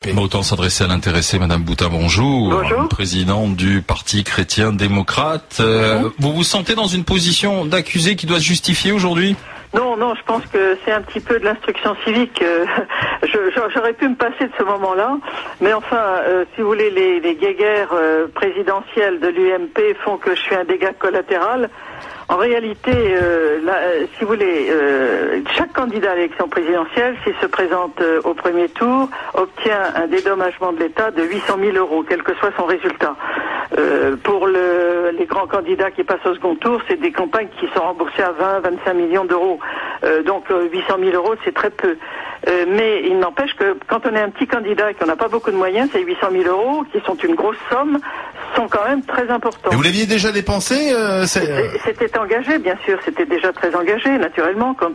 l'UMP. Bon, autant s'adresser à l'intéressé. Madame Boutin, bonjour. Bonjour. Présidente du Parti chrétien-démocrate. Vous vous sentez dans une position d'accusé qui doit se justifier aujourd'hui ? Non, je pense que c'est un petit peu de l'instruction civique. J'aurais pu me passer de ce moment-là, mais enfin, si vous voulez, les guéguerres présidentielles de l'UMP font que je suis un dégât collatéral. En réalité, si vous voulez, chaque candidat à l'élection présidentielle, s'il se présente au premier tour, obtient un dédommagement de l'État de 800 000 €, quel que soit son résultat. Pour les grands candidats qui passent au second tour, c'est des campagnes qui sont remboursées à 20-25 millions d'euros. Donc 800 000 €, c'est très peu. Mais il n'empêche que quand on est un petit candidat et qu'on n'a pas beaucoup de moyens, ces 800 000 €, qui sont une grosse somme, sont quand même très importants. Et vous l'aviez déjà dépensé C'était engagé, bien sûr, c'était déjà très engagé, naturellement, quand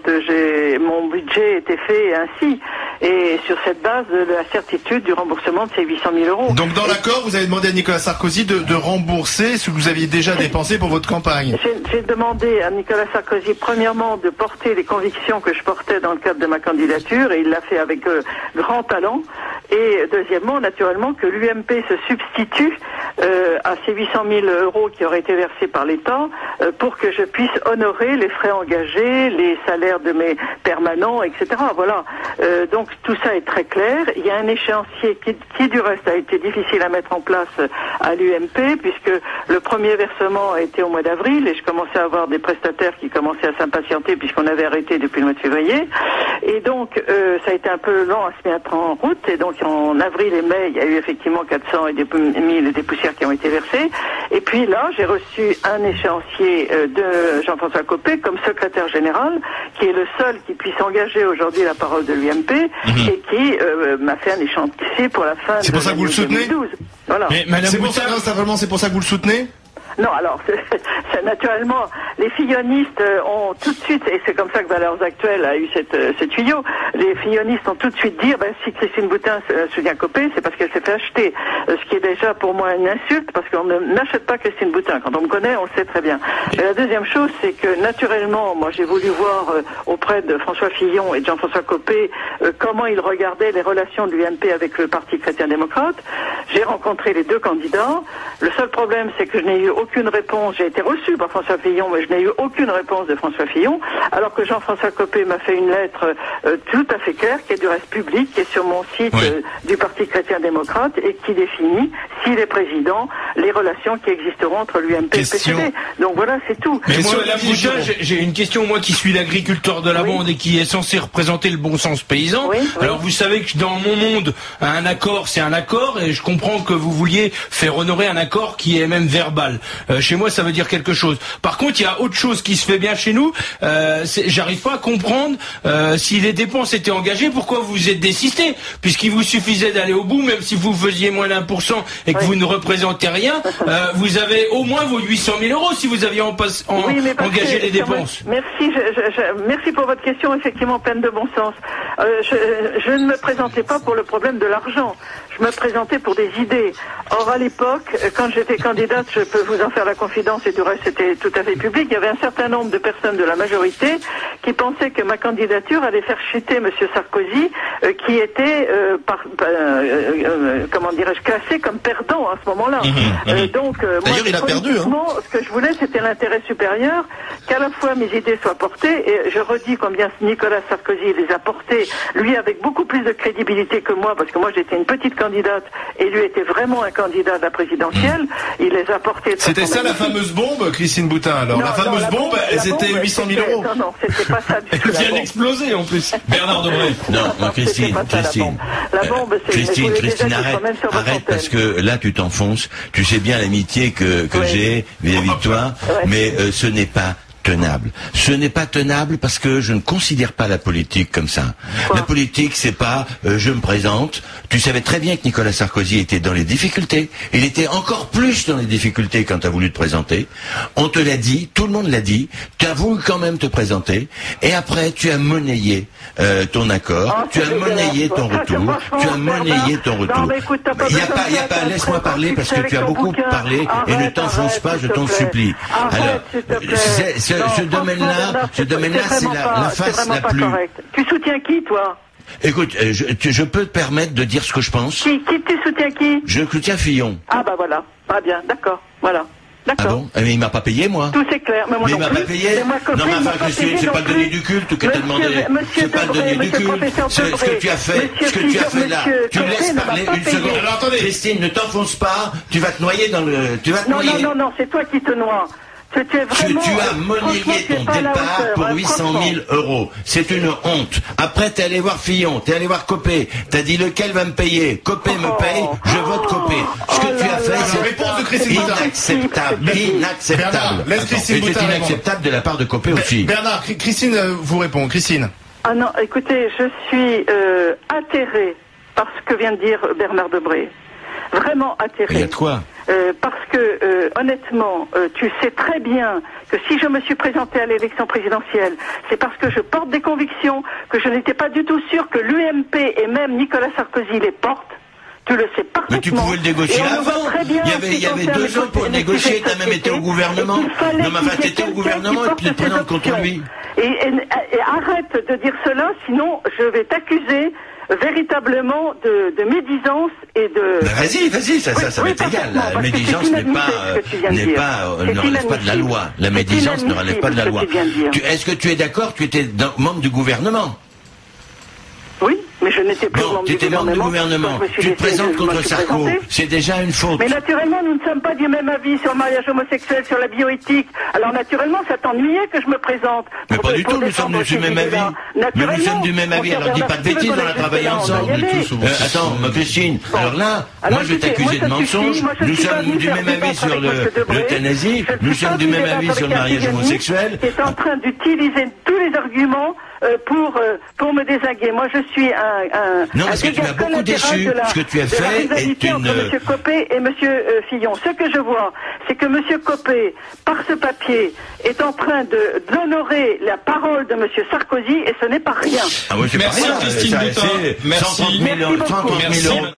mon budget était fait ainsi. Et sur cette base de la certitude du remboursement de ces 800 000 €. Donc dans l'accord, vous avez demandé à Nicolas Sarkozy de rembourser ce que vous aviez déjà dépensé pour votre campagne. J'ai demandé à Nicolas Sarkozy, premièrement, de porter les convictions que je portais dans le cadre de ma candidature, et il l'a fait avec grand talent. Et deuxièmement, naturellement, que l'UMP se substitue à ces 800 000 € qui auraient été versés par l'État pour que je puisse honorer les frais engagés, les salaires de mes permanents, etc. Voilà. Donc tout ça est très clair. Il y a un échéancier qui du reste a été difficile à mettre en place à l'UMP, puisque le premier versement a été au mois d'avril et je commençais à avoir des prestataires qui commençaient à s'impatienter puisqu'on avait arrêté depuis le mois de février. Et donc ça a été un peu lent à se mettre en route, et donc en avril et mai il y a eu effectivement 400 et des poussières qui ont été versées. Et puis là j'ai reçu un échéancier de Jean-François Copé comme secrétaire général, qui est le seul qui puisse engager aujourd'hui la parole de l'UMP et qui m'a fait un échéancier pour la fin de 2012. C'est pour ça que vous le soutenez ? Voilà. Mais c'est pour ça que vous le soutenez ? Non, alors, c'est naturellement, les fillonistes ont tout de suite, et c'est comme ça que Valeurs Actuelles a eu ce tuyau, les fillonistes ont tout de suite dit, si Christine Boutin soutient Copé, c'est parce qu'elle s'est fait acheter. Ce qui est déjà pour moi une insulte, parce qu'on n'achète pas Christine Boutin. Quand on me connaît, on le sait très bien. Et la deuxième chose, c'est que naturellement, moi j'ai voulu voir auprès de François Fillon et de Jean-François Copé comment ils regardaient les relations de l'UMP avec le Parti chrétien-démocrate. J'ai rencontré les deux candidats. Le seul problème, c'est que je n'ai eu aucune réponse. J'ai été reçu par François Fillon, mais je n'ai eu aucune réponse de François Fillon, alors que Jean-François Copé m'a fait une lettre tout à fait claire, qui est du reste public, qui est sur mon site du Parti chrétien-démocrate, et qui définit, s'il est président, les relations qui existeront entre l'UMP et le PCD. Donc voilà, c'est tout. Mais moi, Madame Boutin, j'ai une question, moi qui suis l'agriculteur de la bande et qui est censé représenter le bon sens paysan. Alors vous savez que dans mon monde, un accord, c'est un accord, et je comprends que vous vouliez faire honorer un accord qui est même verbal. Chez moi, ça veut dire quelque chose. Par contre, il y a autre chose qui se fait bien chez nous. J'arrive pas à comprendre si les dépenses étaient engagées, pourquoi vous êtes désisté, puisqu'il vous suffisait d'aller au bout, même si vous faisiez moins d'1% et que vous ne représentez rien. Vous avez au moins vos 800 000 € si vous aviez engagé les dépenses. Merci pour votre question, effectivement pleine de bon sens. Je ne me présentais pas pour le problème de l'argent. Je me présentais pour des idées. Or, à l'époque, quand j'étais candidate, je peux vous en faire la confidence, et du reste c'était tout à fait public, il y avait un certain nombre de personnes de la majorité qui pensaient que ma candidature allait faire chuter M. Sarkozy, qui était, comment dirais-je, classé comme perdant à ce moment-là. Donc, d'ailleurs, il a perdu. Ce que je voulais, c'était l'intérêt supérieur, qu'à la fois mes idées soient portées, et je redis combien Nicolas Sarkozy les a portées, lui avec beaucoup plus de crédibilité que moi, parce que moi j'étais une petite candidate, et lui était vraiment un candidat de la présidentielle. Il les a portés. C'était ça la fameuse bombe, Christine Boutin, alors? Non, la fameuse bombe, c'était 800 000 €. Non, c'était pas ça du tout. Elle vient d'exploser en plus. Bernard Debré. Non, Christine, la bombe, Christine, arrête, parce que là tu t'enfonces. Tu sais bien l'amitié que j'ai vis-à-vis de toi, mais ce n'est pas tenable. Ce n'est pas tenable parce que je ne considère pas la politique comme ça. La politique, c'est pas je me présente. Tu savais très bien que Nicolas Sarkozy était dans les difficultés. Il était encore plus dans les difficultés quand tu as voulu te présenter. On te l'a dit, tout le monde l'a dit. Tu as voulu quand même te présenter. Et après, tu as monnayé ton accord. Tu as monnayé ton retour. Tu as monnayé ton retour. Il y a pas, laisse-moi parler parce que tu as beaucoup parlé et ne t'enfonce pas, je t'en supplie. Alors, ce domaine-là, c'est la face la plus... Tu soutiens qui, toi? Écoute, je peux te permettre de dire ce que je pense. Qui tu soutiens qui? Je soutiens Fillon. Ah bah voilà, ah bien, d'accord, voilà. Ah bon? Mais il m'a pas payé, moi. Tout c'est clair, mais moi il m'a pas payé. Non, mais enfin, c'est pas le donner du culte que t'as demandé. C'est pas le donner du culte. Ce que tu as fait là. Tu me laisses parler une seconde. Alors attendez, Christine, ne t'enfonce pas. Tu vas te noyer dans le. Tu vas te noyer. Non, c'est toi qui te noies. Tu as monnayé ton départ pour 800 000 €. C'est une honte. Après, t'es allé voir Fillon, t'es allé voir Copé. T'as dit lequel va me payer. Copé me paye, je vote Copé. Ce que tu as fait, c'est inacceptable. Inacceptable. C'est inacceptable de la part de Copé aussi. Bernard, Christine vous répond. Christine. Ah non, écoutez, je suis atterrée par ce que vient de dire Bernard Debré. Vraiment atterrée. Il y a de quoi? Parce que honnêtement, tu sais très bien que si je me suis présentée à l'élection présidentielle, c'est parce que je porte des convictions, que je n'étais pas du tout sûre que l'UMP et même Nicolas Sarkozy les portent. Tu le sais parfaitement. Mais tu pouvais le négocier avant. Il y avait 2 ans pour négocier, t'as même été au gouvernement. Non, mais enfin, t'étais au gouvernement et tu te présentes contre lui. Et arrête de dire cela, sinon je vais t'accuser véritablement de médisance et de... Ben vas-y, ça m'est égal. La médisance ne relève pas de la loi. La médisance ne relève pas de la loi. Est-ce que tu es d'accord? Tu étais membre du gouvernement? Oui, mais je n'étais plus membre du gouvernement. Tu étais membre du gouvernement. Tu te présentes contre Sarko. C'est déjà une faute. Mais naturellement, nous ne sommes pas du même avis sur le mariage homosexuel, sur la bioéthique. Alors naturellement, ça t'ennuyait que je me présente. Mais pas du tout, nous sommes du même avis. Mais nous sommes du même avis. Alors dis pas de bêtises, on a travaillé ensemble. Attends, ma Christine. Alors là, moi je vais t'accuser de mensonge. Nous sommes du même avis sur l'euthanasie. Nous sommes du même avis sur le mariage homosexuel. Qui est en train d'utiliser tous les arguments pour me désinguer. Moi, je suis non, parce que tu m'as beaucoup déçu. Ce que tu as fait est une... entre M. Copé et M. Fillon. Ce que je vois, c'est que M. Copé, par ce papier, est en train d'honorer la parole de M. Sarkozy et ce n'est pas rien. Ah oui, c'est pas rien. Merci Christine Boutin. Merci. 130 000 €.